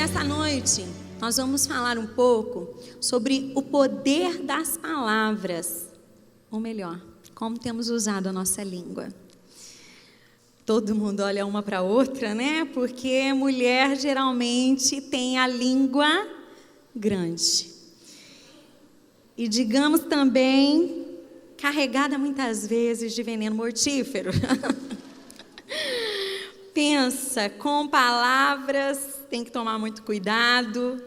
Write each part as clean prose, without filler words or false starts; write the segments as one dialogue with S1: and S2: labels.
S1: nessa noite, nós vamos falar um pouco sobre o poder das palavras, ou melhor, como temos usado a nossa língua. Todo mundo olha uma para a outra, né? Porque mulher geralmente tem a língua grande. E digamos também, carregada muitas vezes de veneno mortífero. Pensa, com palavras, tem que tomar muito cuidado,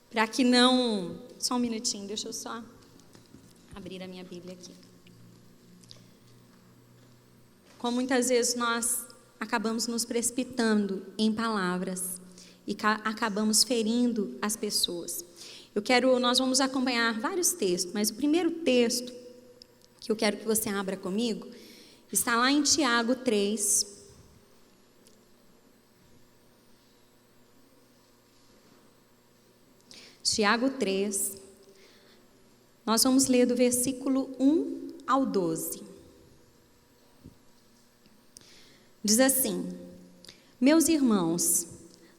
S1: para que não... Só um minutinho, deixa eu só abrir a minha Bíblia aqui. Como muitas vezes nós acabamos nos precipitando em palavras e acabamos ferindo as pessoas. Nós vamos acompanhar vários textos, mas o primeiro texto que eu quero que você abra comigo está lá em Tiago 3. Tiago 3, nós vamos ler do versículo 1 ao 12. Diz assim: meus irmãos,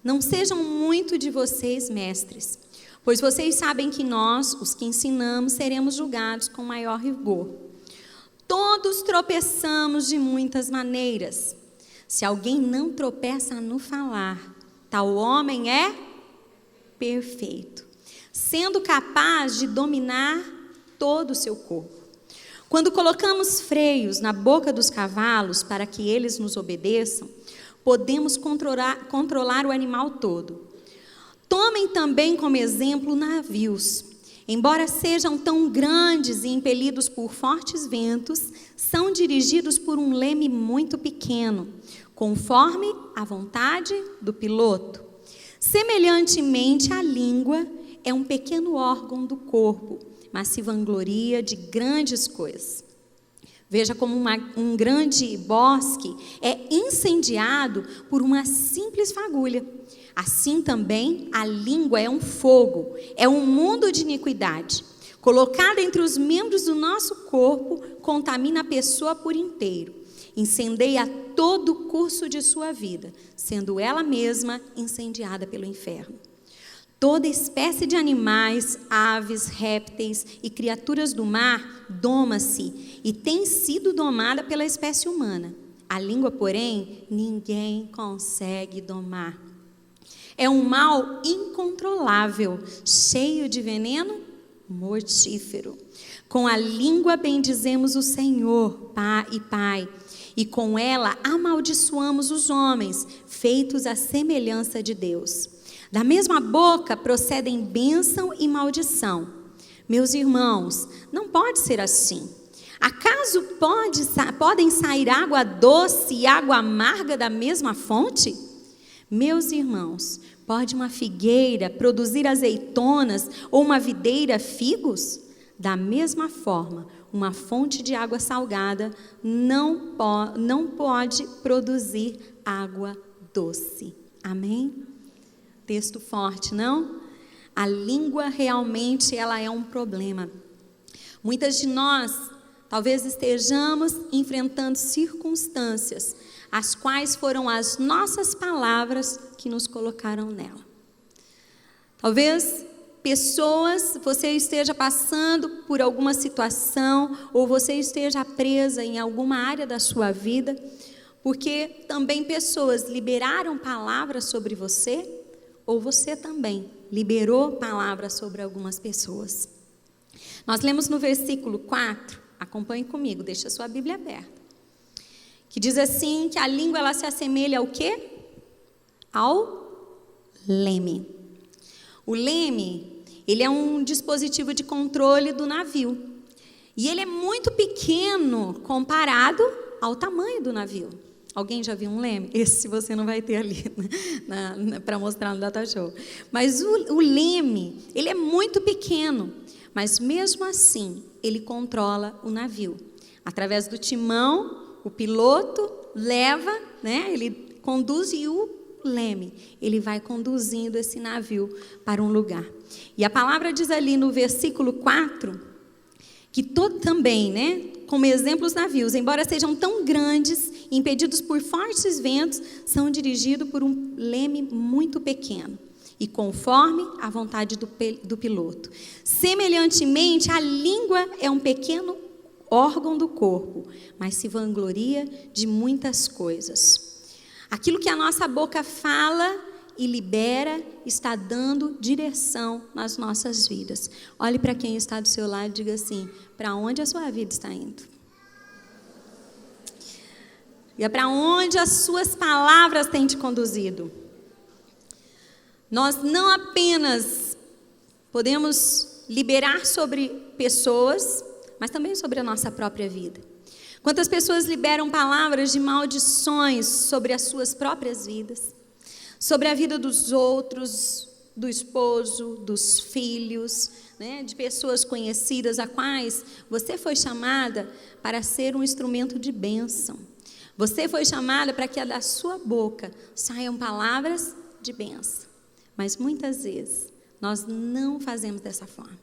S1: não sejam muito de vocês mestres, pois vocês sabem que nós, os que ensinamos, seremos julgados com maior rigor. Todos tropeçamos de muitas maneiras. Se alguém não tropeça no falar, tal homem é perfeito, sendo capaz de dominar todo o seu corpo. Quando colocamos freios na boca dos cavalos para que eles nos obedeçam, podemos controlar o animal todo. Tomem também como exemplo navios. Embora sejam tão grandes e impelidos por fortes ventos, são dirigidos por um leme muito pequeno, conforme a vontade do piloto. Semelhantemente, a língua é um pequeno órgão do corpo, mas se vangloria de grandes coisas. Veja como um grande bosque é incendiado por uma simples fagulha. Assim também a língua é um fogo, é um mundo de iniquidade. Colocada entre os membros do nosso corpo, contamina a pessoa por inteiro. Incendeia todo o curso de sua vida, sendo ela mesma incendiada pelo inferno. Toda espécie de animais, aves, répteis e criaturas do mar doma-se e tem sido domada pela espécie humana. A língua, porém, ninguém consegue domar. É um mal incontrolável, cheio de veneno mortífero. Com a língua bendizemos o Senhor, Pai, e com ela amaldiçoamos os homens, feitos à semelhança de Deus. Da mesma boca procedem bênção e maldição. Meus irmãos, não pode ser assim. Acaso podem sair água doce e água amarga da mesma fonte? Meus irmãos, pode uma figueira produzir azeitonas ou uma videira figos? Da mesma forma, uma fonte de água salgada não pode produzir água doce. Amém? Texto forte, não? A língua realmente ela é um problema. Muitas de nós talvez estejamos enfrentando circunstâncias, as quais foram as nossas palavras que nos colocaram nela. Talvez você esteja passando por alguma situação, ou você esteja presa em alguma área da sua vida, porque também pessoas liberaram palavras sobre você, ou você também liberou palavras sobre algumas pessoas. Nós lemos no versículo 4, acompanhe comigo, deixa a sua Bíblia aberta, que diz assim, que a língua ela se assemelha ao quê? Ao leme. O leme, ele é um dispositivo de controle do navio, e ele é muito pequeno comparado ao tamanho do navio. Alguém já viu um leme? Esse você não vai ter ali para mostrar no Data Show. Mas o leme, ele é muito pequeno, mas mesmo assim, ele controla o navio. Através do timão, o piloto leva, né, ele conduz e o leme, ele vai conduzindo esse navio para um lugar. E a palavra diz ali no versículo 4, que também, né, como exemplo os navios, embora sejam tão grandes, impedidos por fortes ventos, são dirigidos por um leme muito pequeno. e conforme a vontade do piloto. Semelhantemente, a língua é um pequeno órgão do corpo, mas se vangloria de muitas coisas. Aquilo que a nossa boca fala e libera está dando direção nas nossas vidas. Olhe para quem está do seu lado e diga assim: para onde a sua vida está indo? E é para onde as suas palavras têm te conduzido? Nós não apenas podemos liberar sobre pessoas, mas também sobre a nossa própria vida. Quantas pessoas liberam palavras de maldições sobre as suas próprias vidas, sobre a vida dos outros, do esposo, dos filhos, né, de pessoas conhecidas a quais você foi chamada para ser um instrumento de bênção. Você foi chamada para que da sua boca saiam palavras de bênção. Mas muitas vezes nós não fazemos dessa forma.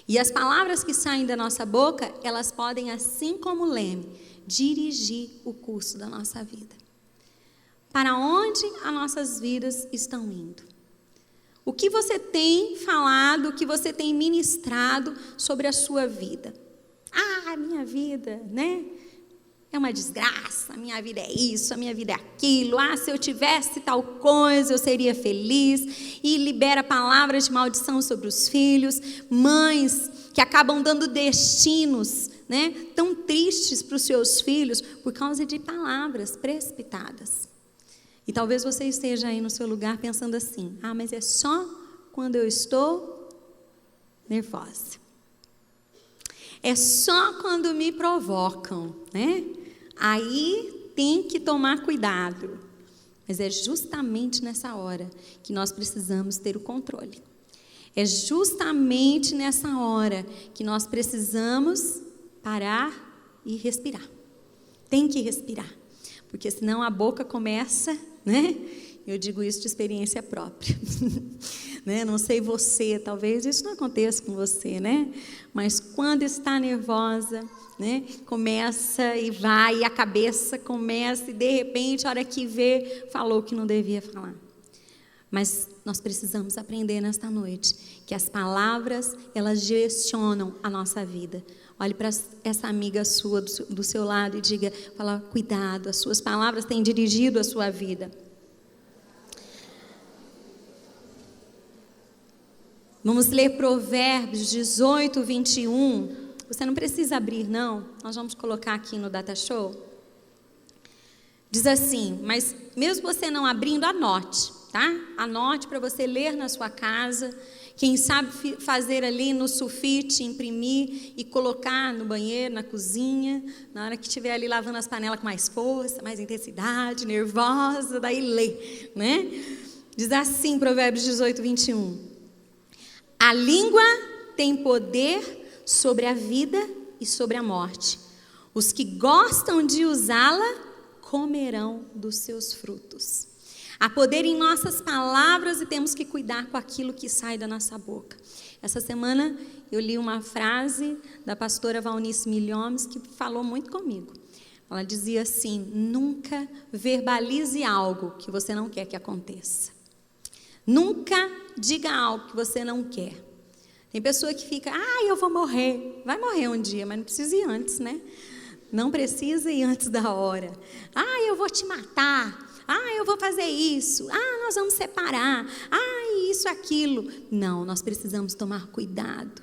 S1: E as palavras que saem da nossa boca, elas podem, assim como o leme, dirigir o curso da nossa vida. Para onde as nossas vidas estão indo? O que você tem falado, o que você tem ministrado sobre a sua vida? A minha vida, né? É uma desgraça, a minha vida é isso, a minha vida é aquilo. Se eu tivesse tal coisa, eu seria feliz. E libera palavras de maldição sobre os filhos. Mães que acabam dando destinos, né, tão tristes para os seus filhos por causa de palavras precipitadas. E talvez você esteja aí no seu lugar pensando assim: mas é só quando eu estou nervosa. É só quando me provocam, né? Aí tem que tomar cuidado. Mas é justamente nessa hora que nós precisamos ter o controle. É justamente nessa hora que nós precisamos parar e respirar. Tem que respirar, porque senão a boca começa, né? Eu digo isso de experiência própria. Né? Não sei você, talvez isso não aconteça com você, né? Mas quando está nervosa, né? Começa e vai, e a cabeça começa, e de repente, a hora que vê, falou o que não devia falar. Mas nós precisamos aprender nesta noite que as palavras, elas direcionam a nossa vida. Olhe para essa amiga sua do seu lado e diga, fala, cuidado, as suas palavras têm dirigido a sua vida. Vamos ler Provérbios 18, 21. Você não precisa abrir, não. Nós vamos colocar aqui no Data Show. Diz assim, mas mesmo você não abrindo, anote, tá? Anote para você ler na sua casa. Quem sabe fazer ali no sulfite, imprimir e colocar no banheiro, na cozinha. Na hora que estiver ali lavando as panelas com mais força, mais intensidade, nervosa, daí lê, né? Diz assim, Provérbios 18, 21. A língua tem poder sobre a vida e sobre a morte. Os que gostam de usá-la comerão dos seus frutos. Há poder em nossas palavras e temos que cuidar com aquilo que sai da nossa boca. Essa semana eu li uma frase da pastora Valnice Milhomes que falou muito comigo. Ela dizia assim, nunca verbalize algo que você não quer que aconteça. Nunca diga algo que você não quer. Tem pessoa que fica, eu vou morrer. Vai morrer um dia, mas não precisa ir antes, né? Não precisa ir antes da hora. Eu vou te matar. Eu vou fazer isso. Nós vamos separar. Isso, aquilo. Não, nós precisamos tomar cuidado.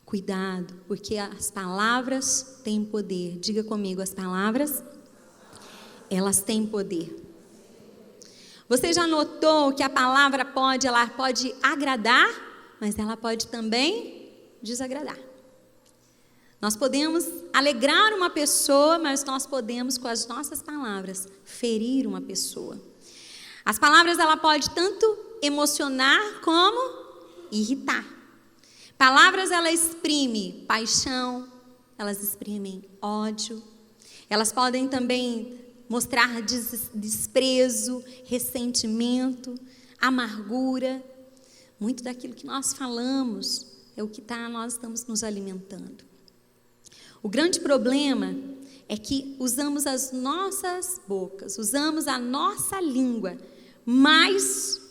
S1: Cuidado, porque as palavras têm poder. Diga comigo, as palavras, elas têm poder. Você já notou que a palavra ela pode agradar, mas ela pode também desagradar. Nós podemos alegrar uma pessoa, mas nós podemos, com as nossas palavras, ferir uma pessoa. As palavras, ela pode tanto emocionar como irritar. Palavras, ela exprime paixão, elas exprimem ódio. Elas podem também mostrar desprezo, ressentimento, amargura. Muito daquilo que nós falamos é o que nós estamos nos alimentando. O grande problema é que usamos as nossas bocas, usamos a nossa língua mais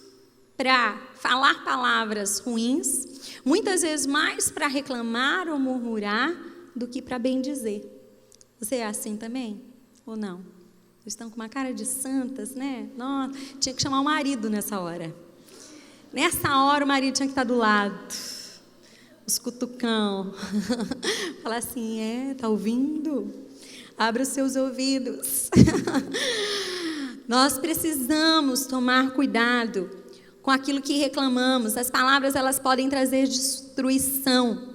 S1: para falar palavras ruins, muitas vezes mais para reclamar ou murmurar do que para bendizer. Você é assim também? Ou não? Vocês estão com uma cara de santas, né? Nossa, tinha que chamar o marido nessa hora. Nessa hora o marido tinha que estar do lado. Os cutucão. Falar assim, tá ouvindo? Abra os seus ouvidos. Nós precisamos tomar cuidado com aquilo que reclamamos. As palavras, elas podem trazer destruição.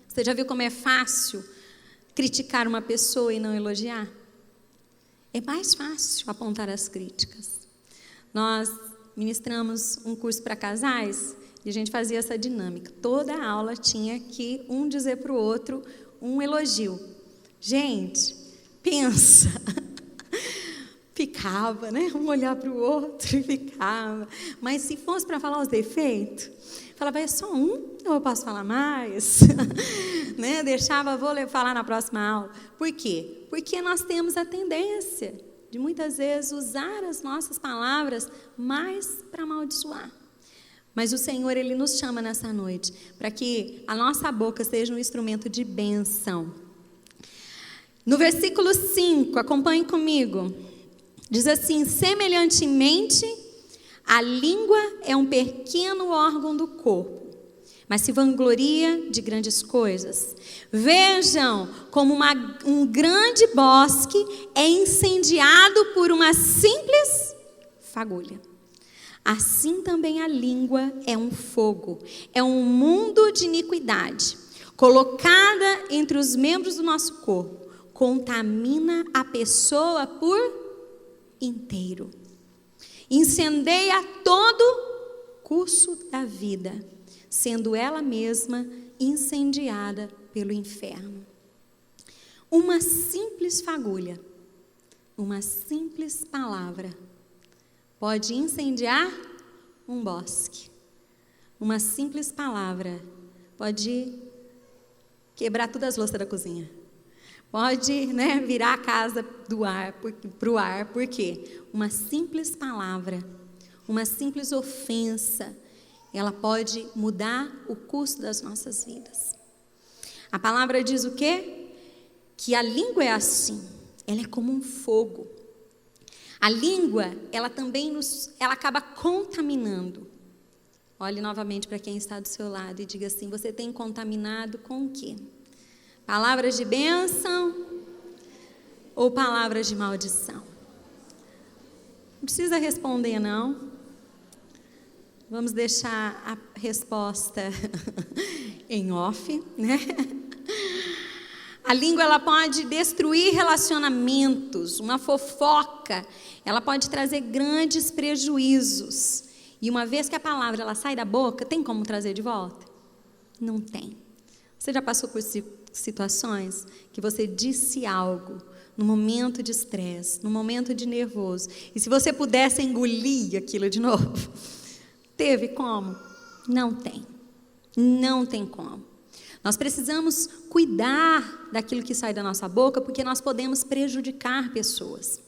S1: Você já viu como é fácil criticar uma pessoa e não elogiar? É mais fácil apontar as críticas. Nós ministramos um curso para casais e a gente fazia essa dinâmica. Toda a aula tinha que um dizer para o outro um elogio. Gente, pensa. Ficava, né? Um olhar para o outro e ficava. Mas se fosse para falar os defeitos, falava, é só um, eu posso falar mais? Né? Deixava, vou falar na próxima aula. Por quê? Porque nós temos a tendência de muitas vezes usar as nossas palavras mais para amaldiçoar. Mas o Senhor, Ele nos chama nessa noite para que a nossa boca seja um instrumento de bênção. No versículo 5, acompanhe comigo. Diz assim, semelhantemente, a língua é um pequeno órgão do corpo, mas se vangloria de grandes coisas. Vejam como um grande bosque é incendiado por uma simples fagulha. Assim também a língua é um fogo, é um mundo de iniquidade, colocada entre os membros do nosso corpo, contamina a pessoa por inteiro. Incendeia todo o curso da vida, sendo ela mesma incendiada pelo inferno. Uma simples fagulha, uma simples palavra, pode incendiar um bosque. Uma simples palavra pode quebrar todas as louças da cozinha. Pode, virar a casa para o ar. Por quê? Uma simples palavra, uma simples ofensa, ela pode mudar o curso das nossas vidas. A palavra diz o quê? Que a língua é assim, ela é como um fogo. A língua, ela também ela acaba contaminando. Olhe novamente para quem está do seu lado e diga assim, você tem contaminado com o quê? Palavras de bênção ou palavras de maldição? Não precisa responder, não. Vamos deixar a resposta em off, né? A língua, ela pode destruir relacionamentos. Uma fofoca, ela pode trazer grandes prejuízos. E uma vez que a palavra ela sai da boca, tem como trazer de volta? Não tem. Você já passou por situações que você disse algo no momento de estresse, no momento de nervoso, e se você pudesse engolir aquilo de novo, teve como? Não tem. Não tem como. Nós precisamos cuidar daquilo que sai da nossa boca, porque nós podemos prejudicar pessoas.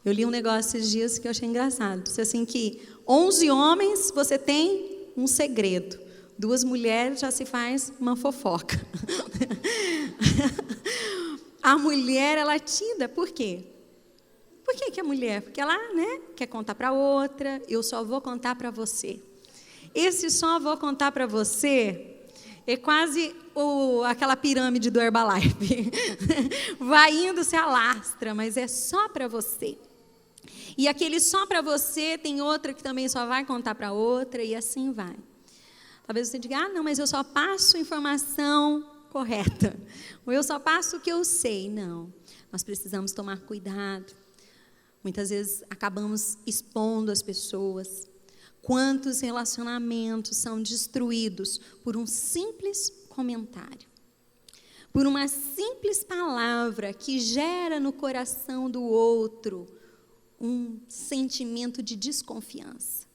S1: Eu li um negócio esses dias que eu achei engraçado. Disse assim que 11 homens você tem um segredo. 2 mulheres já se faz uma fofoca. A mulher, ela tida, por quê? Por que a mulher? Porque ela, quer contar para outra, eu só vou contar para você. Esse só vou contar para você é quase aquela pirâmide do Herbalife. Vai indo, se alastra, mas é só para você. E aquele só para você, tem outra que também só vai contar para outra, e assim vai. Talvez você diga, não, mas eu só passo informação correta. Ou eu só passo o que eu sei. Não, nós precisamos tomar cuidado. Muitas vezes acabamos expondo as pessoas. Quantos relacionamentos são destruídos por um simples comentário? Por uma simples palavra que gera no coração do outro um sentimento de desconfiança.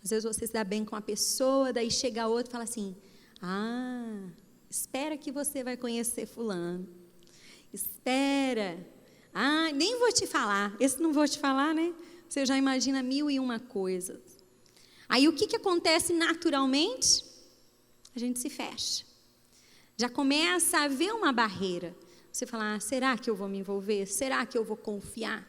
S1: Às vezes você se dá bem com a pessoa, daí chega outro e fala assim, espera que você vai conhecer fulano. Espera. Nem vou te falar. Esse não vou te falar, né? Você já imagina 1001 coisas. Aí o que acontece naturalmente? A gente se fecha. Já começa a haver uma barreira. Você fala, será que eu vou me envolver? Será que eu vou confiar?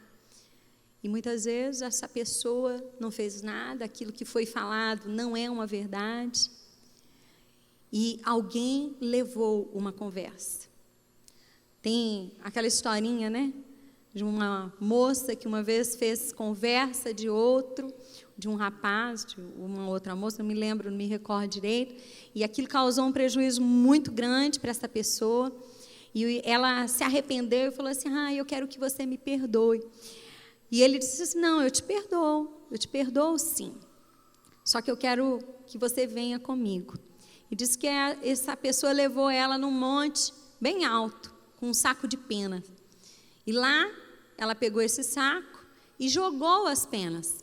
S1: E muitas vezes essa pessoa não fez nada, aquilo que foi falado não é uma verdade. E alguém levou uma conversa. Tem aquela historinha, né? De uma moça que uma vez fez conversa de outro, de um rapaz, de uma outra moça, não me lembro, não me recordo direito. E aquilo causou um prejuízo muito grande para essa pessoa. E ela se arrependeu e falou assim, eu quero que você me perdoe. E ele disse assim, não, eu te perdoo sim. Só que eu quero que você venha comigo. E disse que essa pessoa levou ela num monte bem alto, com um saco de penas. E lá, ela pegou esse saco e jogou as penas.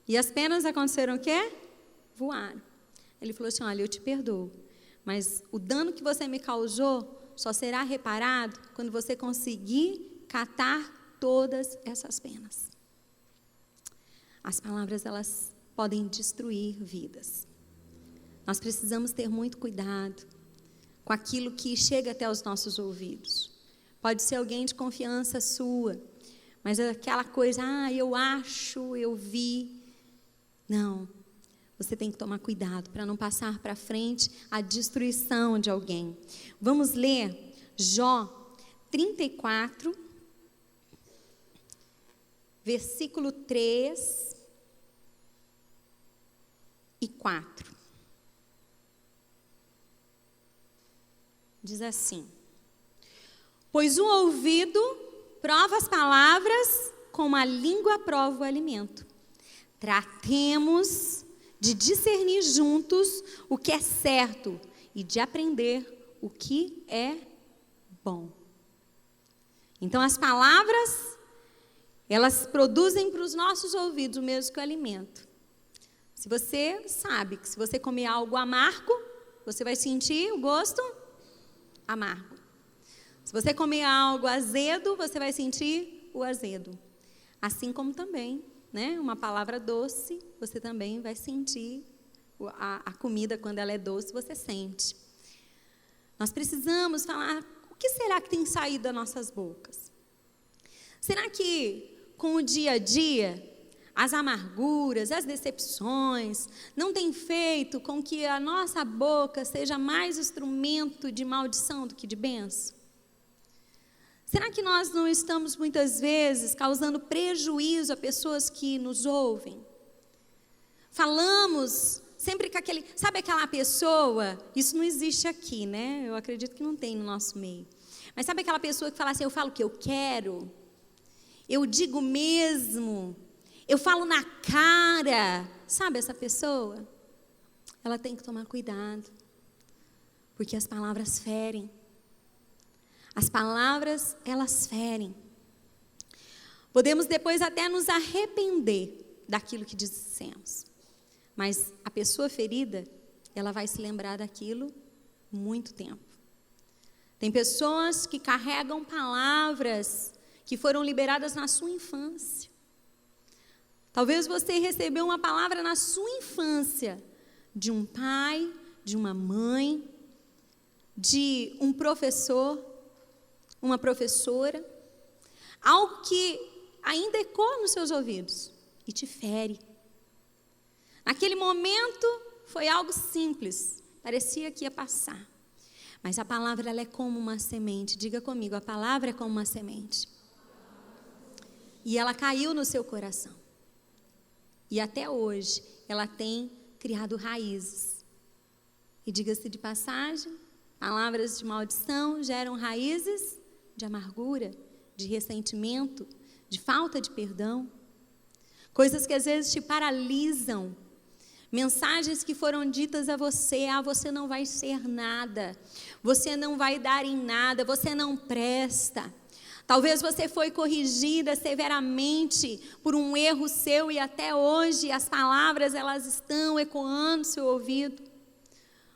S1: E as penas aconteceram o quê? Voaram. Ele falou assim, olha, eu te perdoo, mas o dano que você me causou só será reparado quando você conseguir catar todas essas penas. As palavras, elas podem destruir vidas. Nós precisamos ter muito cuidado com aquilo que chega até os nossos ouvidos. Pode ser alguém de confiança sua, mas é aquela coisa, eu acho, eu vi. Não, você tem que tomar cuidado para não passar para frente a destruição de alguém. Vamos ler Jó 34, versículo 3 e 4. Diz assim: pois o ouvido prova as palavras, como a língua prova o alimento. Tratemos de discernir juntos o que é certo e de aprender o que é bom. Então, as palavras, elas produzem para os nossos ouvidos o mesmo que o alimento. Se você sabe que se você comer algo amargo, você vai sentir o gosto amargo. Se você comer algo azedo, você vai sentir o azedo. Assim como também, né, uma palavra doce, você também vai sentir a comida, quando ela é doce, você sente. Nós precisamos falar, o que será que tem saído das nossas bocas? Será que com o dia a dia, as amarguras, as decepções, não tem feito com que a nossa boca seja mais instrumento de maldição do que de bênção? Será que nós não estamos muitas vezes causando prejuízo a pessoas que nos ouvem? Falamos sempre com aquele, sabe aquela pessoa, isso não existe aqui, né? Eu acredito que não tem no nosso meio. Mas sabe aquela pessoa que fala assim, eu falo o que eu quero, eu digo mesmo, eu falo na cara, sabe essa pessoa? Ela tem que tomar cuidado, porque as palavras ferem. As palavras, elas ferem. Podemos depois até nos arrepender daquilo que dissemos. Mas a pessoa ferida, ela vai se lembrar daquilo muito tempo. Tem pessoas que carregam palavras que foram liberadas na sua infância. Talvez você recebeu uma palavra na sua infância, de um pai, de uma mãe, de um professor, uma professora, algo que ainda ecoa nos seus ouvidos e te fere. Naquele momento foi algo simples, parecia que ia passar, mas a palavra, ela é como uma semente. Diga comigo, a palavra é como uma semente, e ela caiu no seu coração, e até hoje ela tem criado raízes. E diga-se de passagem, palavras de maldição geram raízes de amargura, de ressentimento, de falta de perdão, coisas que às vezes te paralisam, mensagens que foram ditas a você, você não vai ser nada, você não vai dar em nada, você não presta. Talvez você foi corrigida severamente por um erro seu e até hoje as palavras, elas estão ecoando no seu ouvido.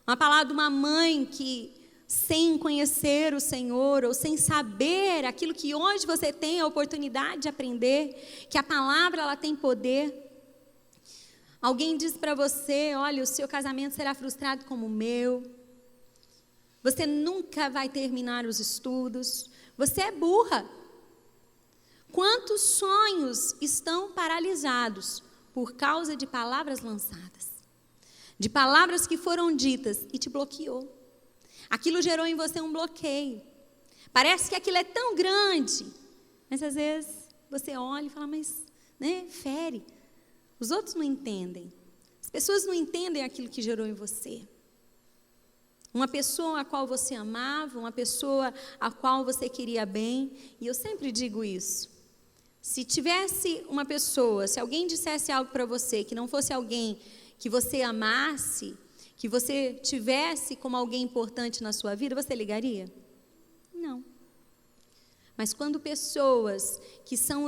S1: Uma palavra de uma mãe que, sem conhecer o Senhor, ou sem saber aquilo que hoje você tem a oportunidade de aprender, que a palavra, ela tem poder. Alguém diz para você, olha, o seu casamento será frustrado como o meu. Você nunca vai terminar os estudos. Você é burra. Quantos sonhos estão paralisados por causa de palavras lançadas? De palavras que foram ditas e te bloqueou. Aquilo gerou em você um bloqueio. Parece que aquilo é tão grande, mas às vezes você olha e fala, mas, né, fere. Os outros não entendem. As pessoas não entendem aquilo que gerou em você. Uma pessoa a qual você amava, uma pessoa a qual você queria bem. E eu sempre digo isso. Se tivesse uma pessoa, se alguém dissesse algo para você que não fosse alguém que você amasse, que você tivesse como alguém importante na sua vida, você ligaria? Não. Mas quando pessoas que são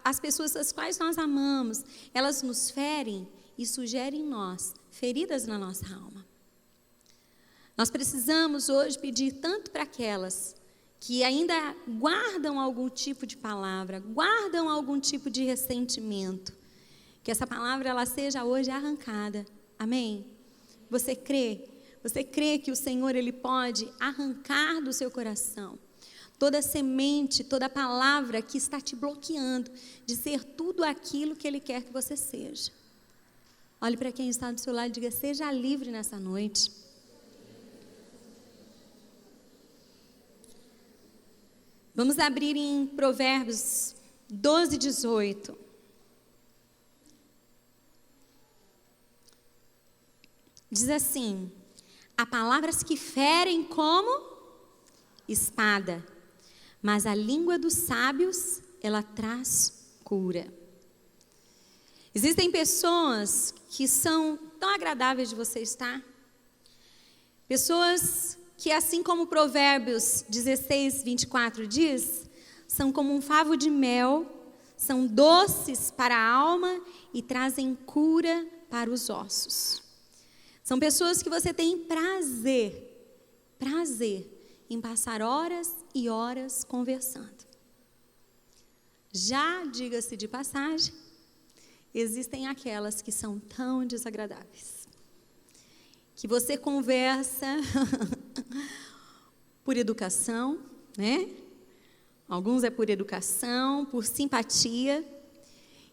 S1: as pessoas as quais nós amamos, elas nos ferem, isso gera em nós feridas na nossa alma. Nós precisamos hoje pedir tanto para aquelas que ainda guardam algum tipo de palavra, guardam algum tipo de ressentimento, que essa palavra ela seja hoje arrancada. Amém? Você crê? Você crê que o Senhor ele pode arrancar do seu coração toda semente, toda palavra que está te bloqueando de ser tudo aquilo que Ele quer que você seja? Olhe para quem está do seu lado e diga, seja livre nessa noite. Vamos abrir em Provérbios 12, 18. Diz assim, há palavras que ferem como espada, mas a língua dos sábios, ela traz cura. Existem pessoas que são tão agradáveis de você estar. Pessoas que, assim como Provérbios 16, 24 diz, são como um favo de mel, são doces para a alma e trazem cura para os ossos. São pessoas que você tem prazer em passar horas e horas conversando. Já, diga-se de passagem, existem aquelas que são tão desagradáveis, que você conversa por educação, né? Alguns é por educação, por simpatia,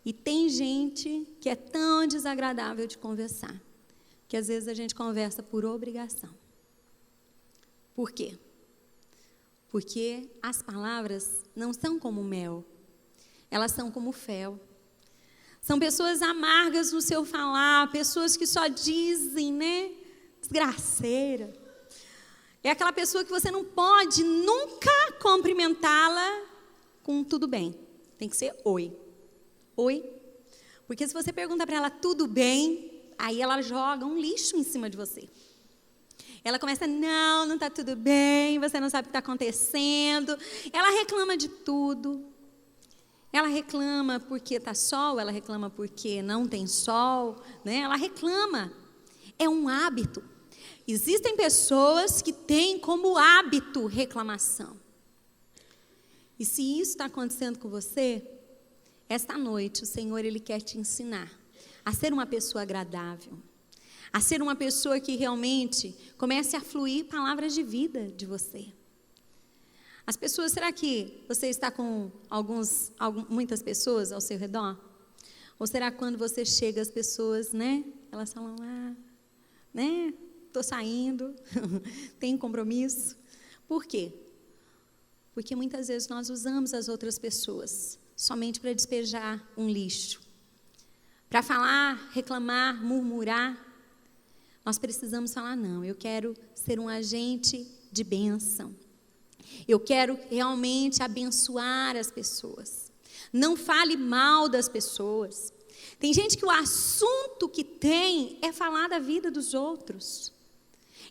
S1: e tem gente que é tão desagradável de conversar, que às vezes a gente conversa por obrigação. Por quê? Porque as palavras não são como mel, elas são como fel. São pessoas amargas no seu falar, pessoas que só dizem, né, desgraceira. É aquela pessoa que você não pode nunca cumprimentá-la com tudo bem. Tem que ser oi. Oi. Porque se você pergunta para ela tudo bem, aí ela joga um lixo em cima de você. Ela começa, não está tudo bem, você não sabe o que está acontecendo. Ela reclama de tudo. Ela reclama porque está sol, ela reclama porque não tem sol, né? Ela reclama. É um hábito. Existem pessoas que têm como hábito reclamação. E se isso está acontecendo com você, esta noite o Senhor ele quer te ensinar a ser uma pessoa agradável. A ser uma pessoa que realmente comece a fluir palavras de vida de você. As pessoas, será que você está com muitas pessoas ao seu redor? Ou será que quando você chega as pessoas, né? Elas falam, né? Estou saindo, tenho compromisso. Por quê? Porque muitas vezes nós usamos as outras pessoas somente para despejar um lixo. Para falar, reclamar, murmurar. Nós precisamos falar, não, eu quero ser um agente de bênção. Eu quero realmente abençoar as pessoas. Não fale mal das pessoas. Tem gente que o assunto que tem é falar da vida dos outros.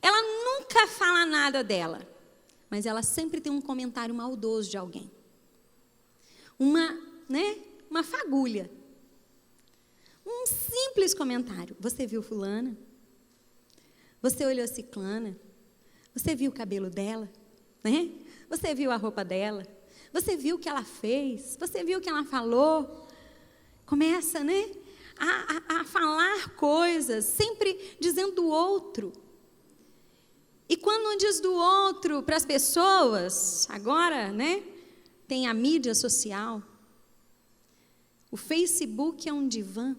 S1: Ela nunca fala nada dela, mas ela sempre tem um comentário maldoso de alguém. Uma fagulha. Um simples comentário. Você viu fulana? Você olhou ciclana? Você viu o cabelo dela? Né? Você viu a roupa dela? Você viu o que ela fez? Você viu o que ela falou? Começa, né? a falar coisas, sempre dizendo do outro. E quando não diz do outro para as pessoas, agora, né, tem a mídia social. O Facebook é um divã.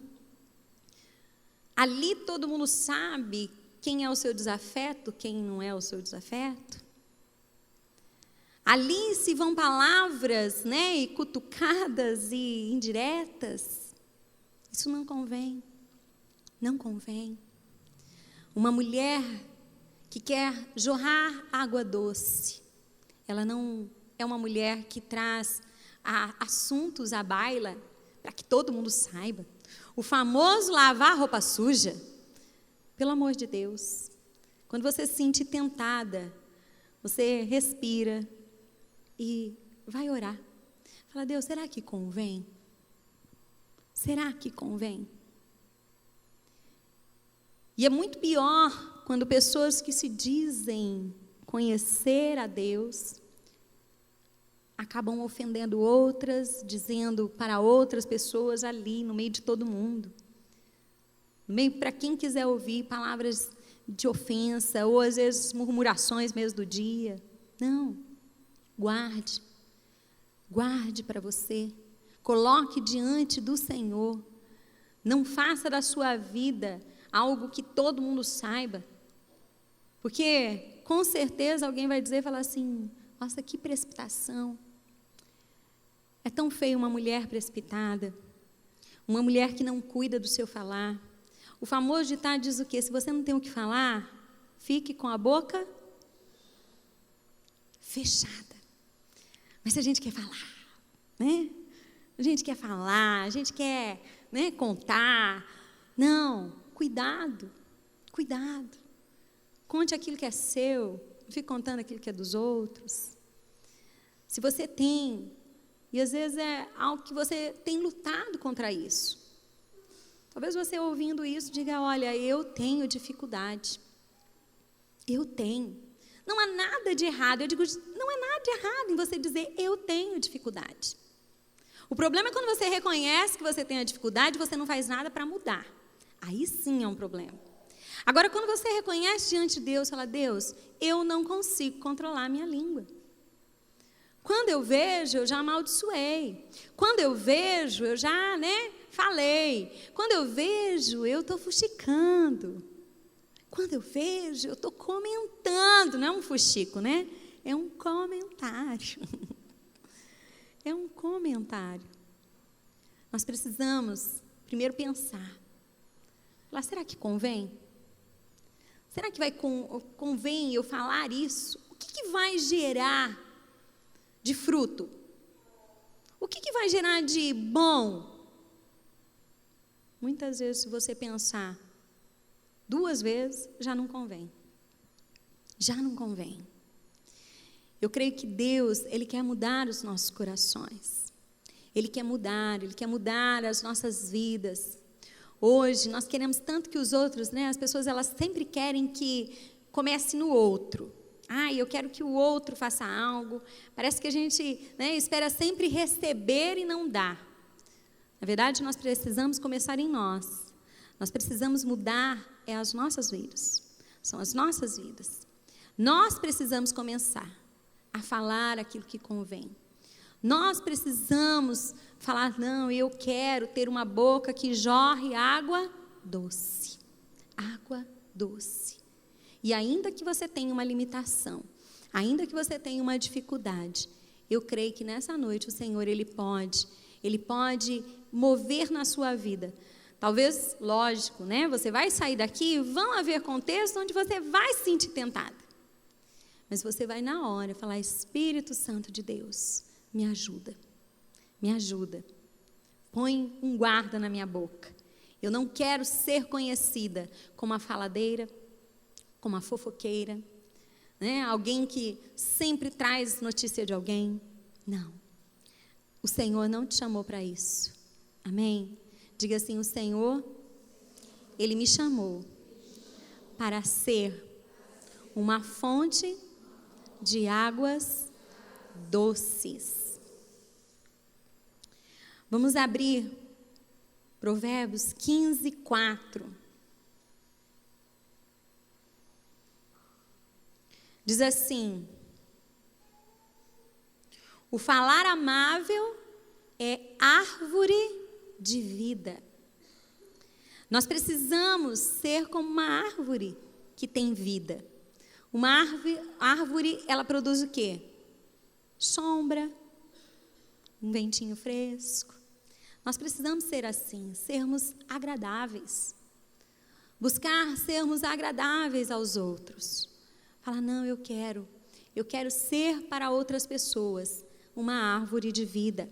S1: Ali todo mundo sabe quem é o seu desafeto, quem não é o seu desafeto. Ali se vão palavras, né, e cutucadas e indiretas. Isso não convém. Não convém. Uma mulher que quer jorrar água doce, ela não é uma mulher que traz assuntos à baila para que todo mundo saiba. O famoso lavar roupa suja. Pelo amor de Deus, quando você se sentir tentada, você respira e vai orar. Fala, Deus, será que convém? Será que convém? E é muito pior quando pessoas que se dizem conhecer a Deus acabam ofendendo outras, dizendo para outras pessoas ali, no meio de todo mundo. No meio, para quem quiser ouvir palavras de ofensa, ou às vezes murmurações mesmo do dia. Não, guarde para você, coloque diante do Senhor. Não faça da sua vida algo que todo mundo saiba, porque com certeza alguém vai dizer, falar assim, nossa, que precipitação. É tão feio uma mulher precipitada, uma mulher que não cuida do seu falar. O famoso ditado diz o quê? Se você não tem o que falar, fique com a boca fechada. Mas se a gente quer falar, né? A gente quer falar, a gente quer, né, contar. Não, cuidado. Conte aquilo que é seu, não fique contando aquilo que é dos outros. Se você tem, e às vezes é algo que você tem lutado contra isso. Talvez você ouvindo isso diga, olha, eu tenho dificuldade. Eu tenho. Não há nada de errado. Eu digo, não há nada de errado em você dizer, eu tenho dificuldade. O problema é quando você reconhece que você tem a dificuldade, você não faz nada para mudar. Aí sim é um problema. Agora, quando você reconhece diante de Deus, fala, Deus, eu não consigo controlar a minha língua. Quando eu vejo, eu já amaldiçoei. Quando eu vejo, eu já, falei. Quando eu vejo, eu estou fuxicando. Quando eu vejo, eu estou comentando. Não é um fuxico, né? É um comentário. É um comentário. Nós precisamos primeiro pensar. Falar, será que convém? Será que convém eu falar isso? O que vai gerar de fruto? O que vai gerar de bom? Muitas vezes, se você pensar 2 vezes, já não convém. Já não convém. Eu creio que Deus, Ele quer mudar os nossos corações. Ele quer mudar as nossas vidas. Hoje, nós queremos tanto que os outros, as pessoas, elas sempre querem que comece no outro. Eu quero que o outro faça algo. Parece que a gente espera sempre receber e não dar. Na verdade, nós precisamos começar em nós. Nós precisamos mudar as nossas vidas. São as nossas vidas. Nós precisamos começar a falar aquilo que convém. Nós precisamos falar, não, eu quero ter uma boca que jorre água doce. Água doce. E ainda que você tenha uma limitação, ainda que você tenha uma dificuldade, eu creio que nessa noite o Senhor, Ele pode mover na sua vida. Talvez, lógico, você vai sair daqui, vão haver contextos onde você vai se sentir tentada. Mas você vai na hora falar, Espírito Santo de Deus, me ajuda, põe um guarda na minha boca. Eu não quero ser conhecida como a faladeira, como a fofoqueira, alguém que sempre traz notícia de alguém. Não, o Senhor não te chamou para isso, amém? Diga assim, o Senhor, Ele me chamou para ser uma fonte de águas doces. Vamos abrir Provérbios 15, 4. Diz assim: o falar amável é árvore de vida. Nós precisamos ser como uma árvore que tem vida. Uma árvore, ela produz o quê? Sombra, um ventinho fresco. Nós precisamos ser assim, sermos agradáveis. Buscar sermos agradáveis aos outros. Falar, não, eu quero ser para outras pessoas uma árvore de vida.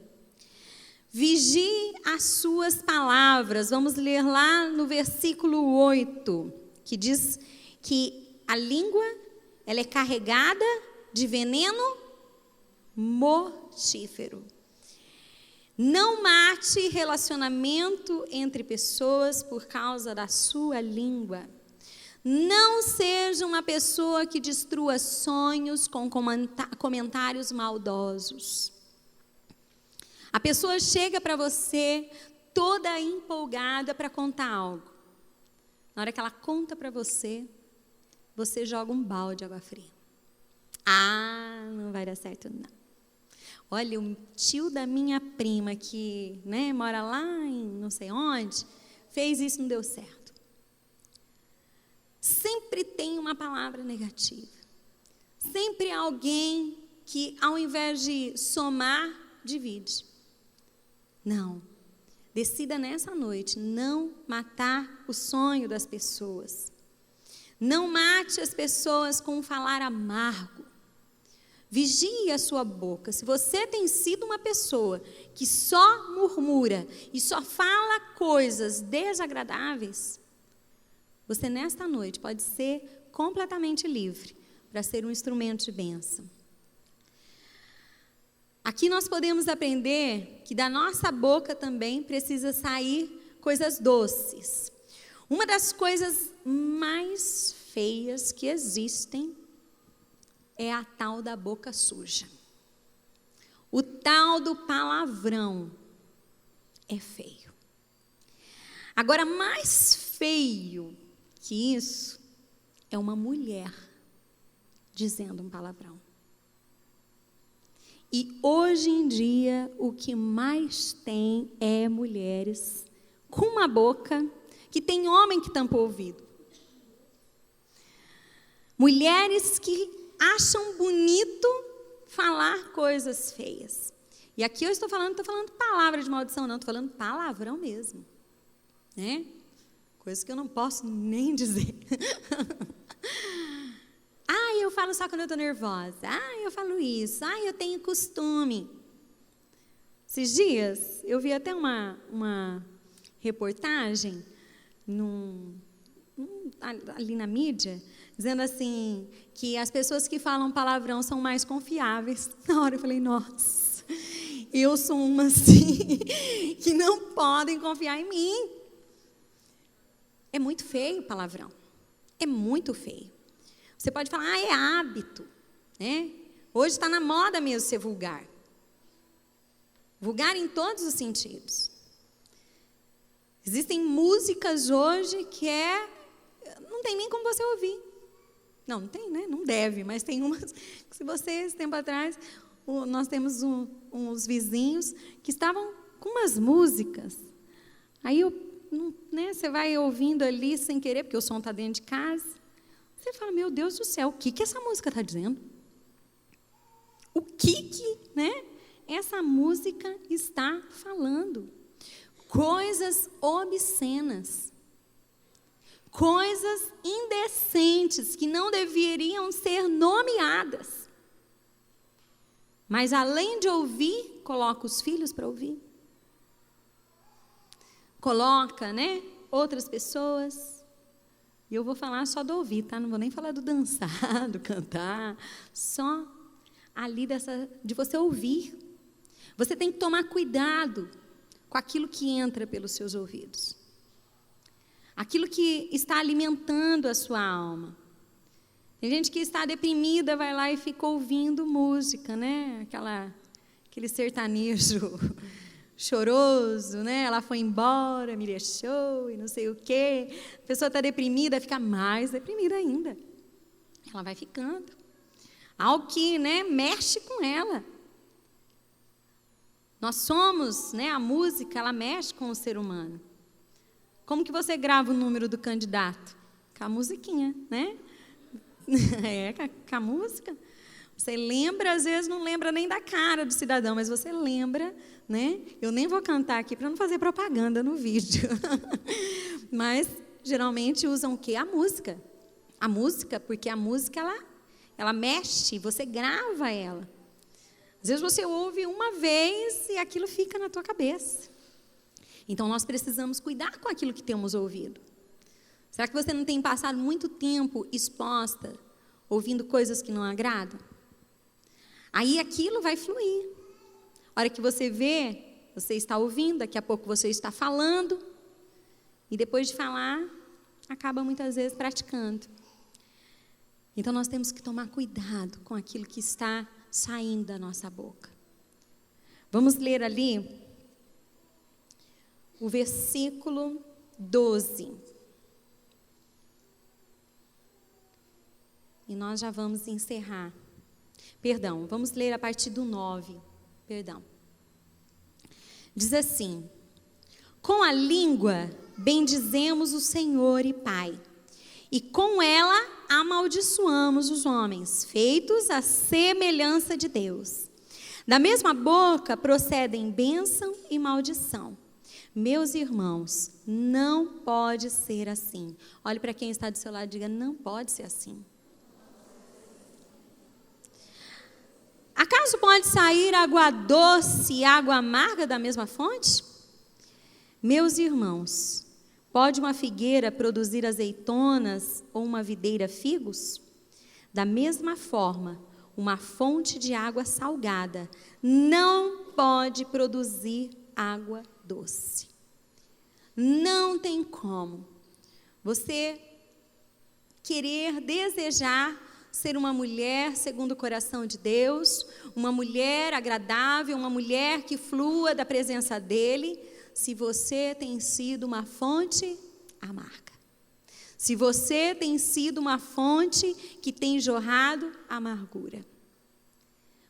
S1: Vigie as suas palavras. Vamos ler lá no versículo 8, que diz que a língua, ela é carregada de veneno mortífero. Não mate relacionamento entre pessoas por causa da sua língua. Não seja uma pessoa que destrua sonhos com comentários maldosos. A pessoa chega para você toda empolgada para contar algo. Na hora que ela conta para você, você joga um balde de água fria. Ah, não vai dar certo não. Olha, o tio da minha prima que, mora lá em não sei onde, fez isso e não deu certo. Sempre tem uma palavra negativa. Sempre alguém que, ao invés de somar, divide. Não. Decida nessa noite não matar o sonho das pessoas. Não mate as pessoas com um falar amargo. Vigie a sua boca. Se você tem sido uma pessoa que só murmura e só fala coisas desagradáveis, você nesta noite pode ser completamente livre para ser um instrumento de bênção. Aqui nós podemos aprender que da nossa boca também precisa sair coisas doces. Uma das coisas mais feias que existem é a tal da boca suja. O tal do palavrão é feio. Agora, mais feio que isso é uma mulher dizendo um palavrão. E hoje em dia o que mais tem é mulheres com uma boca que tem homem que tampa o ouvido. Mulheres que acham bonito falar coisas feias. E aqui eu estou falando palavra de maldição, não, estou falando palavrão mesmo. Coisas que eu não posso nem dizer. Eu falo só quando eu estou nervosa. Eu falo isso. Eu tenho costume. Esses dias, eu vi até uma reportagem ali na mídia, dizendo assim, que as pessoas que falam palavrão são mais confiáveis. Na hora eu falei, nossa, eu sou uma assim, que não podem confiar em mim. É muito feio o palavrão. É muito feio. Você pode falar, é hábito. Hoje está na moda mesmo ser vulgar. Vulgar em todos os sentidos. Existem músicas hoje que não tem nem como você ouvir. Não tem, Não deve, mas tem umas que, se você, esse tempo atrás, nós temos uns vizinhos que estavam com umas músicas. Aí você vai ouvindo ali sem querer, porque o som está dentro de casa. Você fala, meu Deus do céu, o que essa música está dizendo? O que essa música está falando? Coisas obscenas. Coisas indecentes que não deveriam ser nomeadas. Mas além de ouvir, coloca os filhos para ouvir. Coloca, outras pessoas. E eu vou falar só do ouvir, tá? Não vou nem falar do dançar, do cantar. Só ali de você ouvir. Você tem que tomar cuidado com aquilo que entra pelos seus ouvidos. Aquilo que está alimentando a sua alma. Tem gente que está deprimida, vai lá e fica ouvindo música, aquele sertanejo choroso, né? Ela foi embora, me deixou e não sei o quê. A pessoa está deprimida, fica mais deprimida ainda. Ela vai ficando. Algo que, né, mexe com ela. Nós somos, né, a música, ela mexe com o ser humano. Como que você grava o número do candidato? Com a musiquinha, né? Com a música. Você lembra, às vezes não lembra nem da cara do cidadão, mas você lembra, né? Eu nem vou cantar aqui para não fazer propaganda no vídeo. Mas, geralmente, usam o quê? A música. A música, porque a música, ela mexe, você grava ela. Às vezes você ouve uma vez e aquilo fica na tua cabeça. Então, nós precisamos cuidar com aquilo que temos ouvido. Será que você não tem passado muito tempo exposta, ouvindo coisas que não agradam? Aí aquilo vai fluir. A hora que você vê, você está ouvindo, daqui a pouco você está falando, e depois de falar, acaba muitas vezes praticando. Então, nós temos que tomar cuidado com aquilo que está saindo da nossa boca. Vamos ler ali o versículo 12. E nós já vamos encerrar. Perdão, vamos ler a partir do 9. Perdão. Diz assim: com a língua bendizemos o Senhor e Pai, e com ela amaldiçoamos os homens, feitos à semelhança de Deus. Da mesma boca procedem bênção e maldição. Meus irmãos, não pode ser assim. Olhe para quem está do seu lado e diga: não pode ser assim. Acaso pode sair água doce e água amarga da mesma fonte? Meus irmãos, pode uma figueira produzir azeitonas ou uma videira figos? Da mesma forma, uma fonte de água salgada não pode produzir água doce. Não tem como você querer, desejar ser uma mulher segundo o coração de Deus, uma mulher agradável, uma mulher que flua da presença dEle, se você tem sido uma fonte amarga. Se você tem sido uma fonte que tem jorrado amargura.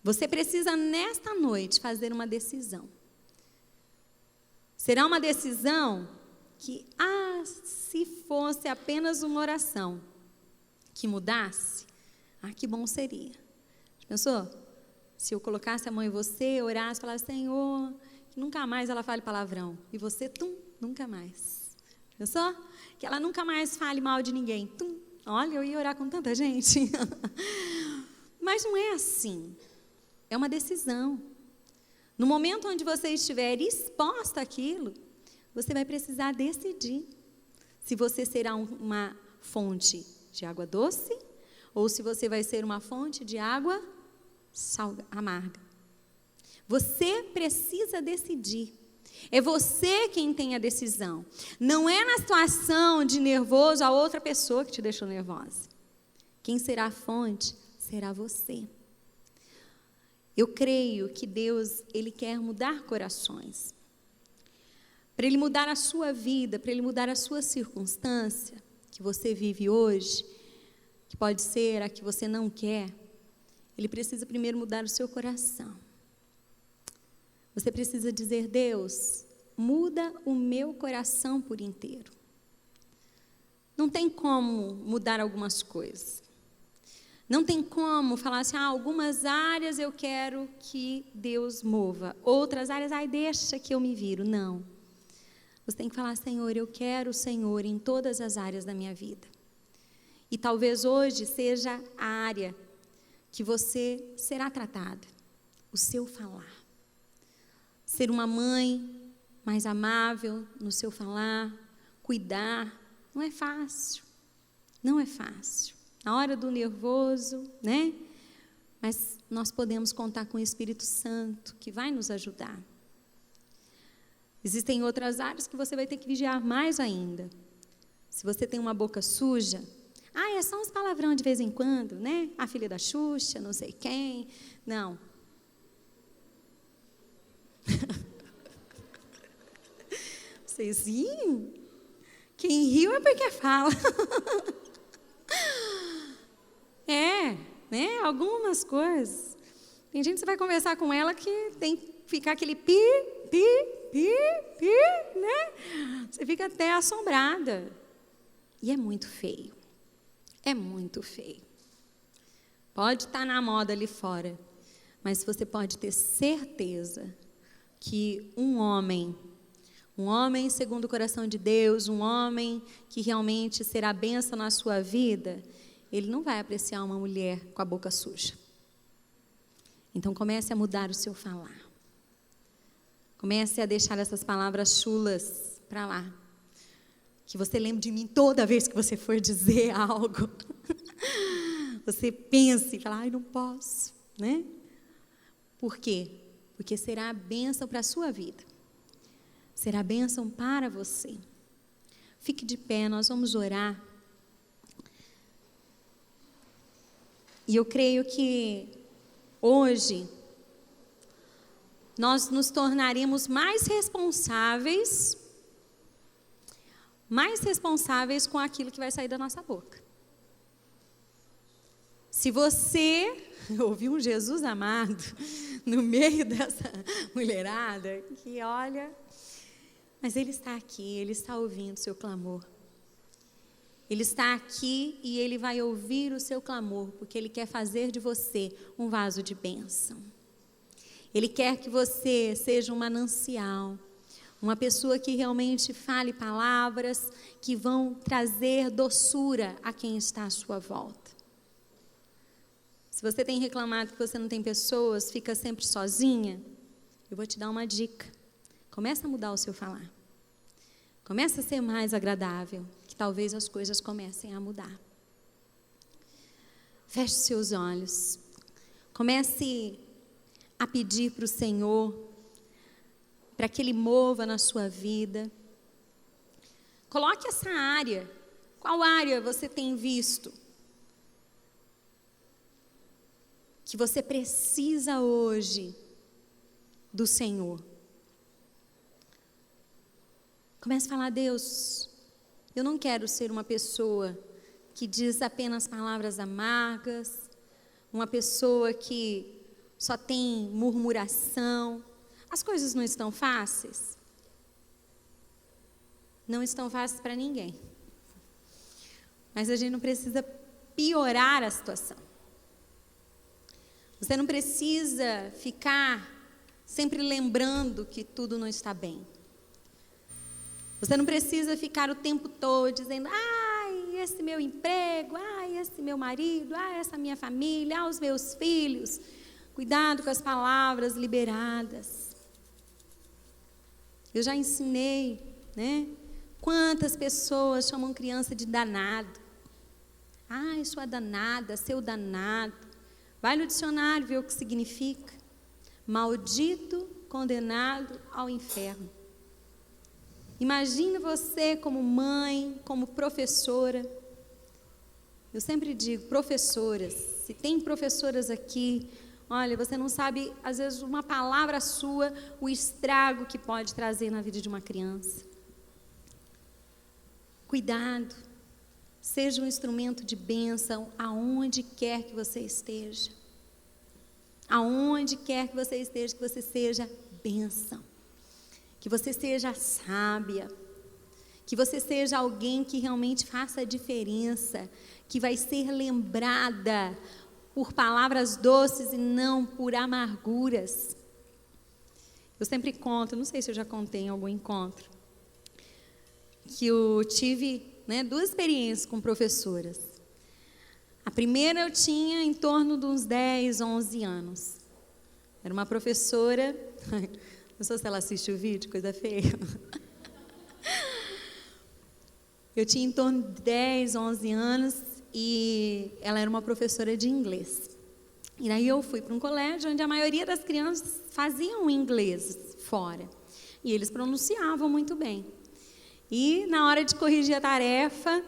S1: Você precisa, nesta noite, fazer uma decisão. Será uma decisão que, se fosse apenas uma oração que mudasse, que bom seria. Pensou? Se eu colocasse a mão em você, orasse, falasse: Senhor, que nunca mais ela fale palavrão. E você, nunca mais. Pensou? Que ela nunca mais fale mal de ninguém. Olha, eu ia orar com tanta gente. Mas não é assim. É uma decisão. No momento onde você estiver exposta àquilo, você vai precisar decidir se você será uma fonte de água doce ou se você vai ser uma fonte de água amarga. Você precisa decidir. É você quem tem a decisão. Não é na situação de nervoso a outra pessoa que te deixou nervosa. Quem será a fonte será você. Eu creio que Deus, Ele quer mudar corações. Para Ele mudar a sua vida, para Ele mudar a sua circunstância que você vive hoje, que pode ser a que você não quer, Ele precisa primeiro mudar o seu coração. Você precisa dizer: Deus, muda o meu coração por inteiro. Não tem como mudar algumas coisas. Não tem como falar assim: algumas áreas eu quero que Deus mova. Outras áreas, deixa que eu me viro. Não. Você tem que falar: Senhor, eu quero o Senhor em todas as áreas da minha vida. E talvez hoje seja a área que você será tratada. O seu falar. Ser uma mãe mais amável no seu falar, cuidar, não é fácil. Não é fácil. Na hora do nervoso, né? Mas nós podemos contar com o Espírito Santo, que vai nos ajudar. Existem outras áreas que você vai ter que vigiar mais ainda. Se você tem uma boca suja, é só uns palavrão de vez em quando, né? A filha da Xuxa, não sei quem. Não. Vocês riem? Quem riu é porque fala. Né? Algumas coisas. Tem gente que você vai conversar com ela que tem que ficar aquele pi, né? Você fica até assombrada. E é muito feio. É muito feio. Pode estar na moda ali fora, mas você pode ter certeza que um homem segundo o coração de Deus, um homem que realmente será bênção na sua vida, ele não vai apreciar uma mulher com a boca suja. Então comece a mudar o seu falar. Comece a deixar essas palavras chulas para lá. Que você lembre de mim toda vez que você for dizer algo. Você pense e fala, ai, não posso, né? Por quê? Porque será a bênção para a sua vida. Será a bênção para você. Fique de pé, nós vamos orar. E eu creio que hoje nós nos tornaremos mais responsáveis com aquilo que vai sair da nossa boca. Se você ouvir um Jesus amado no meio dessa mulherada, que olha, mas Ele está aqui, Ele está ouvindo o seu clamor. Ele está aqui e Ele vai ouvir o seu clamor, porque Ele quer fazer de você um vaso de bênção. Ele quer que você seja um manancial, uma pessoa que realmente fale palavras que vão trazer doçura a quem está à sua volta. Se você tem reclamado que você não tem pessoas, fica sempre sozinha, eu vou te dar uma dica. Começa a mudar o seu falar. Começa a ser mais agradável, que talvez as coisas comecem a mudar. Feche seus olhos. Comece a pedir para o Senhor, para que Ele mova na sua vida. Coloque essa área. Qual área você tem visto que você precisa hoje do Senhor? Comece a falar, Deus, eu não quero ser uma pessoa que diz apenas palavras amargas, uma pessoa que só tem murmuração. As coisas não estão fáceis? Não estão fáceis para ninguém. Mas a gente não precisa piorar a situação. Você não precisa ficar sempre lembrando que tudo não está bem. Você não precisa ficar o tempo todo dizendo, ai, esse meu emprego, ai, esse meu marido, ai, essa minha família, ai, os meus filhos. Cuidado com as palavras liberadas. Eu já ensinei, né? Quantas pessoas chamam criança de danado. Ai, sua danada, seu danado. Vai no dicionário ver o que significa. Maldito, condenado ao inferno. Imagine você como mãe, como professora. Eu sempre digo, professoras, se tem professoras aqui, olha, você não sabe, às vezes, uma palavra sua, o estrago que pode trazer na vida de uma criança. Cuidado, seja um instrumento de bênção aonde quer que você esteja. Aonde quer que você esteja, que você seja bênção. Que você seja sábia, que você seja alguém que realmente faça a diferença, que vai ser lembrada por palavras doces e não por amarguras. Eu sempre conto, não sei se eu já contei em algum encontro, que eu tive, duas experiências com professoras. A primeira eu tinha em torno de uns 10, 11 anos. Era uma professora... Não sei se ela assiste o vídeo, coisa feia. Eu tinha em torno de 10, 11 anos e ela era uma professora de inglês. E daí eu fui para um colégio onde a maioria das crianças faziam inglês fora. E eles pronunciavam muito bem. E na hora de corrigir a tarefa,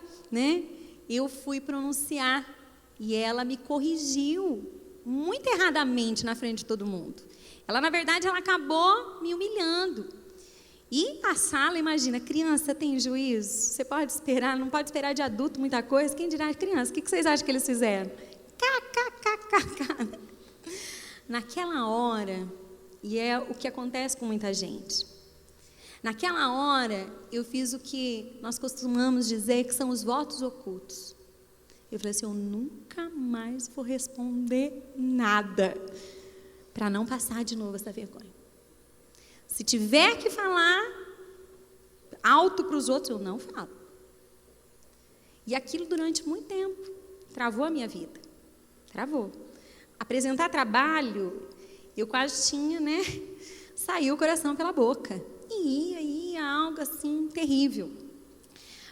S1: eu fui pronunciar. E ela me corrigiu muito erradamente na frente de todo mundo. Ela, na verdade, ela acabou me humilhando. E a sala, imagina, criança tem juízo? Você pode esperar, não pode esperar de adulto muita coisa, quem dirá de criança? O que vocês acham que eles fizeram? KKKKK. Naquela hora, e é o que acontece com muita gente, naquela hora eu fiz o que nós costumamos dizer que são os votos ocultos. Eu falei assim, eu nunca mais vou responder nada, para não passar de novo essa vergonha. Se tiver que falar alto para os outros, eu não falo. E aquilo durante muito tempo travou a minha vida. Travou. Apresentar trabalho, eu quase tinha, saiu o coração pela boca. E ia algo assim terrível.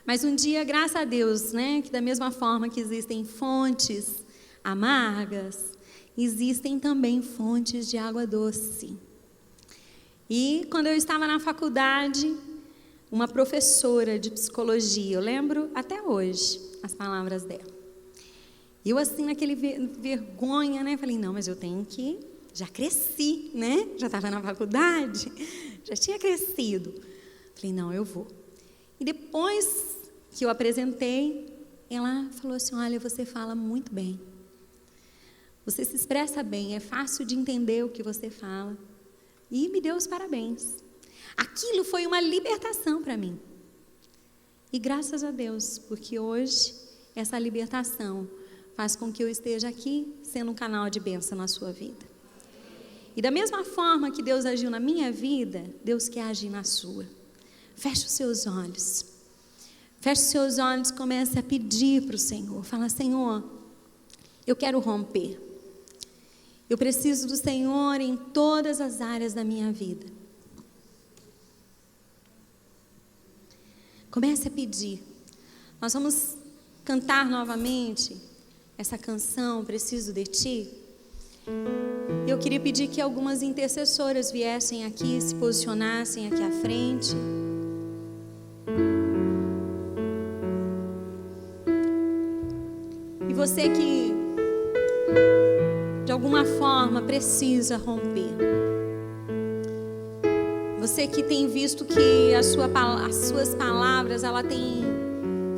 S1: Mas um dia, graças a Deus, que da mesma forma que existem fontes amargas, existem também fontes de água doce. E quando eu estava na faculdade, uma professora de psicologia, eu lembro até hoje as palavras dela. Eu assim, naquele vergonha, falei, não, mas eu tenho que, já cresci, já estava na faculdade, já tinha crescido. Falei, não, eu vou. E depois que eu apresentei, ela falou assim, olha, você fala muito bem. Você se expressa bem, é fácil de entender o que você fala. E me deu os parabéns. Aquilo foi uma libertação para mim. E graças a Deus, porque hoje essa libertação faz com que eu esteja aqui sendo um canal de bênção na sua vida. E da mesma forma que Deus agiu na minha vida, Deus quer agir na sua. Feche os seus olhos. Feche os seus olhos e comece a pedir para o Senhor. Fala, Senhor, eu quero romper. Eu preciso do Senhor em todas as áreas da minha vida. Comece a pedir. Nós vamos cantar novamente essa canção, Preciso de Ti. Eu queria pedir que algumas intercessoras viessem aqui, se posicionassem aqui à frente. E você que de alguma forma precisa romper. Você que tem visto que as suas palavras ela tem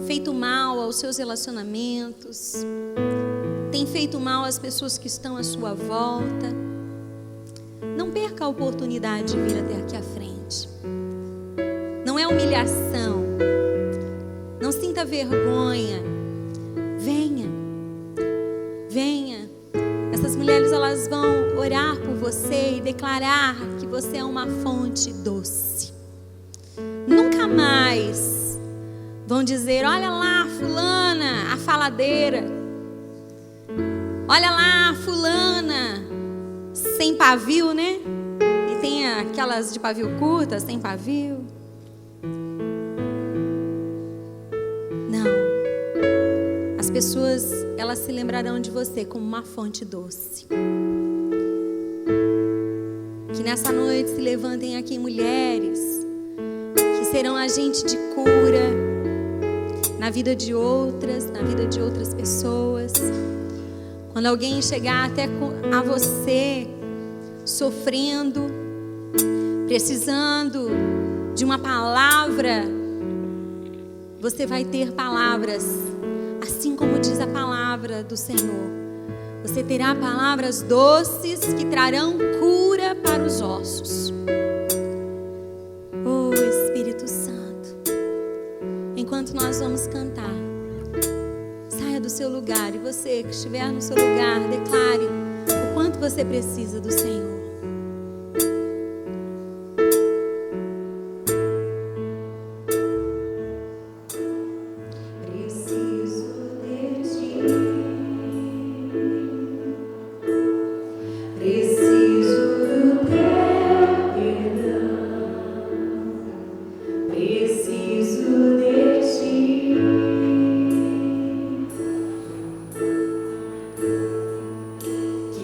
S1: feito mal aos seus relacionamentos, tem feito mal às pessoas que estão à sua volta. Não perca a oportunidade de vir até aqui à frente. Não é humilhação. Não sinta vergonha. Venha. Venha. Essas mulheres, elas vão orar por você e declarar que você é uma fonte doce. Nunca mais vão dizer, olha lá, fulana, a faladeira. Olha lá, fulana, sem pavio, E tem aquelas de pavio curtas, sem pavio. Não. As pessoas, elas se lembrarão de você como uma fonte doce. Que nessa noite se levantem aqui mulheres que serão agentes de cura na vida de outras, na vida de outras pessoas. Quando alguém chegar até a você sofrendo, precisando de uma palavra, você vai ter palavras, assim como diz a palavra do Senhor. Você terá palavras doces que trarão cura para os ossos. Oh, Espírito Santo, enquanto nós vamos cantar, saia do seu lugar e você que estiver no seu lugar, declare o quanto você precisa do Senhor.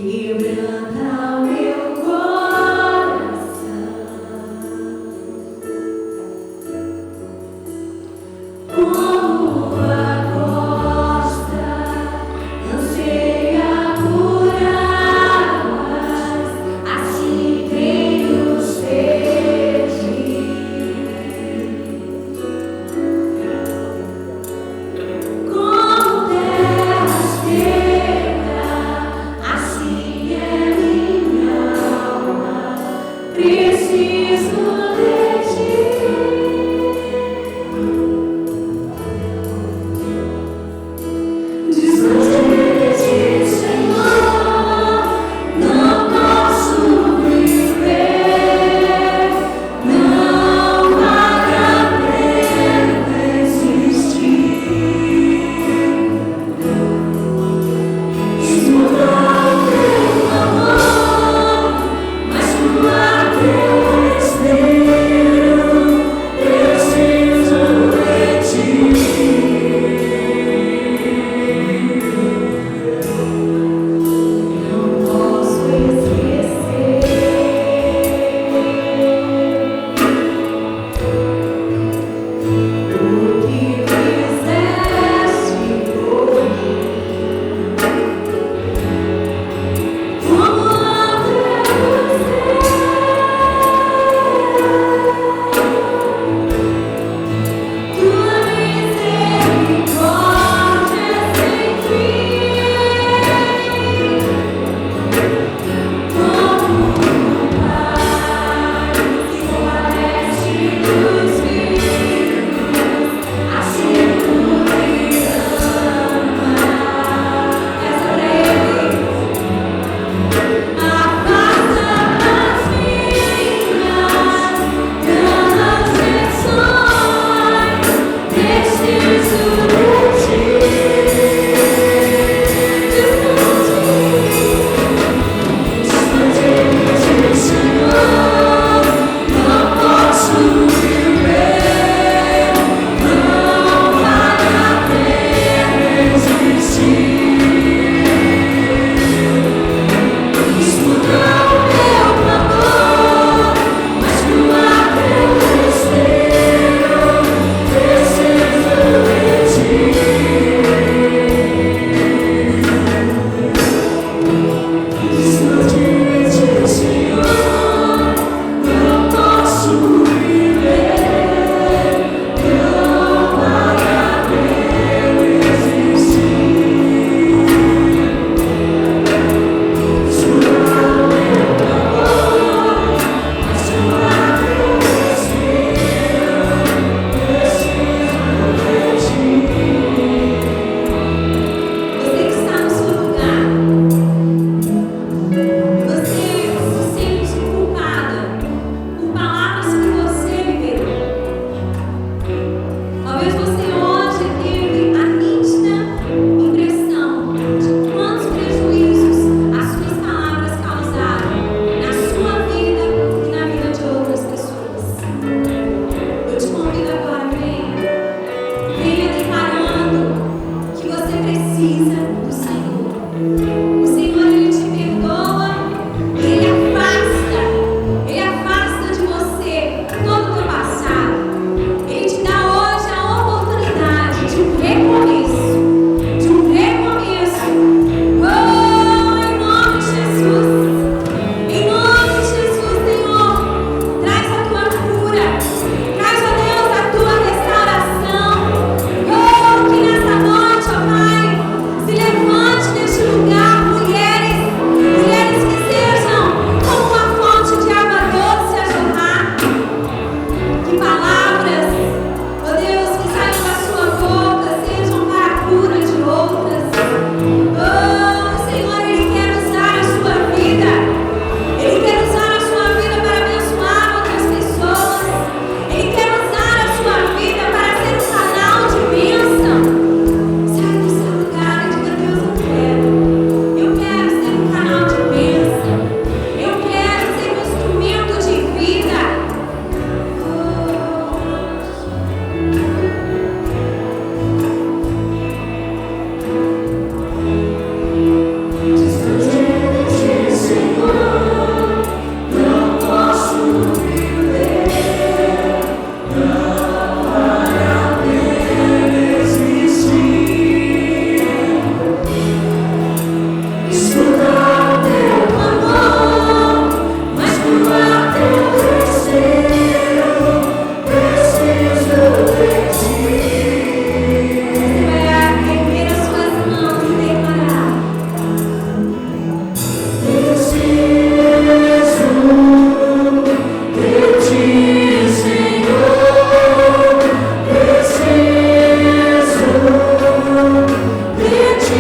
S2: Quebranta o meu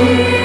S1: Jesus.